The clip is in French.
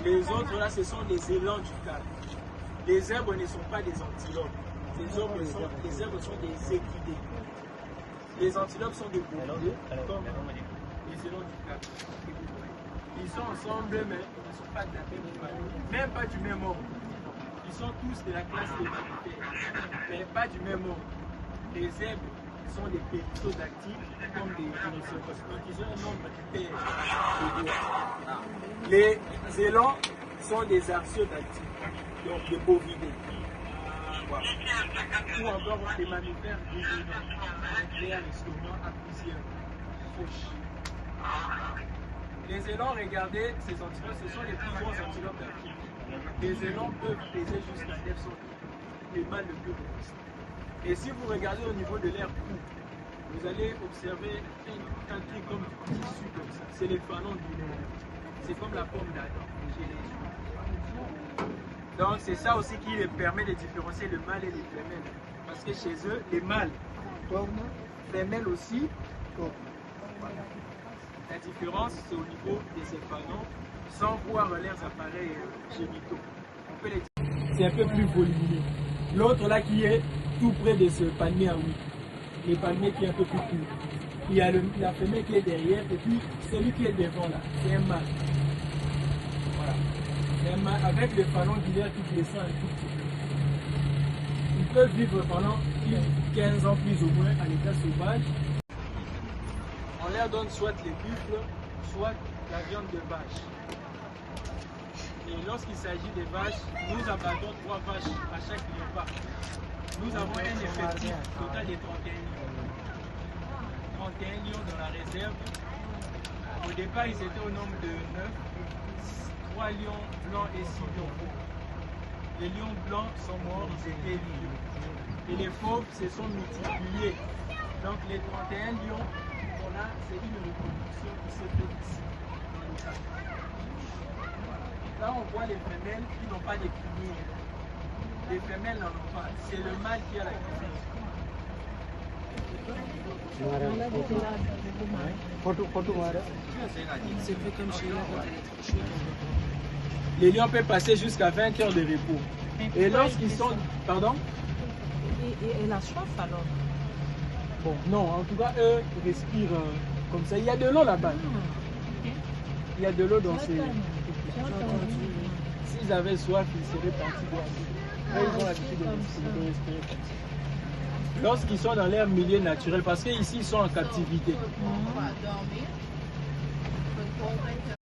Les autres là, ce sont des élans du cadre. Les zèbres ne sont pas des antilopes. Les zèbres sont des équidés. Les antilopes sont des bovidés, comme les élans du cadre. Ils sont ensemble, mais ils ne sont pas de la même famille, même pas du même ordre. Ils sont tous de la classe des mammifères, mais pas du même ordre. Les zèbres sont des périssodactyles, comme des rhinocéros. Donc ils ont un nombre de paires. Les élans sont des artiodactyles, donc des bovidés. Voilà. Ou encore des mammifères ruminants, avec un estomac à plusieurs couches. Les élans, regardez, ces antilopes, ce sont les plus gros antilopes d'Afrique. Les élans peuvent peser jusqu'à 900 kg, les mâles le plus robustes. Et si vous regardez au niveau de l'air cou, vous allez observer un truc comme du tissu comme ça. C'est les fanons du nerf. C'est comme la pomme d'Adam. Donc c'est ça aussi qui les permet de différencier le mâle et les femelles. Parce que chez eux, les mâles forment femelles aussi. Voilà. La différence, c'est au niveau des fanons, sans voir leurs appareils génitaux. On peut les dire. C'est un peu plus volumineux. L'autre là qui est tout près de ce palmier à huit. Le palmier qui est un peu plus court. Il y a la femelle qui est derrière et puis celui qui est devant là, c'est un mâle. Voilà. C'est un mâle avec le fanon biliaire qui descend un tout petit peu. Ils peuvent vivre pendant 15 ans plus ou moins à l'état sauvage. On leur donne soit les buffles, soit la viande de vache. Et lorsqu'il s'agit des vaches, nous abattons 3 vaches à chaque repas. Nous avons un effectif total de 31 lions. 31 lions dans la réserve. Au départ, ils étaient au nombre de 9. 3 lions blancs et 6 lions fauves. Les lions blancs sont morts, ils étaient lions. Et les fauves se sont multipliés. Donc les 31 lions qu'on a, c'est une reproduction qui se fait ici, dans le cadre. Là, on voit les femelles qui n'ont pas de crinière. Les femelles n'en ont pas. C'est le mâle qui a la crinière. Les lions peuvent passer jusqu'à 20 heures de repos. Et lorsqu'ils sont... Pardon? Et la soif alors? Bon, non, en tout cas, eux respirent comme ça. Il y a de l'eau là-bas. Il y a de l'eau dans ces... S'ils avaient soif, ils seraient partis boire. Eux, ils ont l'habitude de respirer comme ça. Lorsqu'ils sont dans leur milieu naturel, parce qu'ici, ils sont en captivité.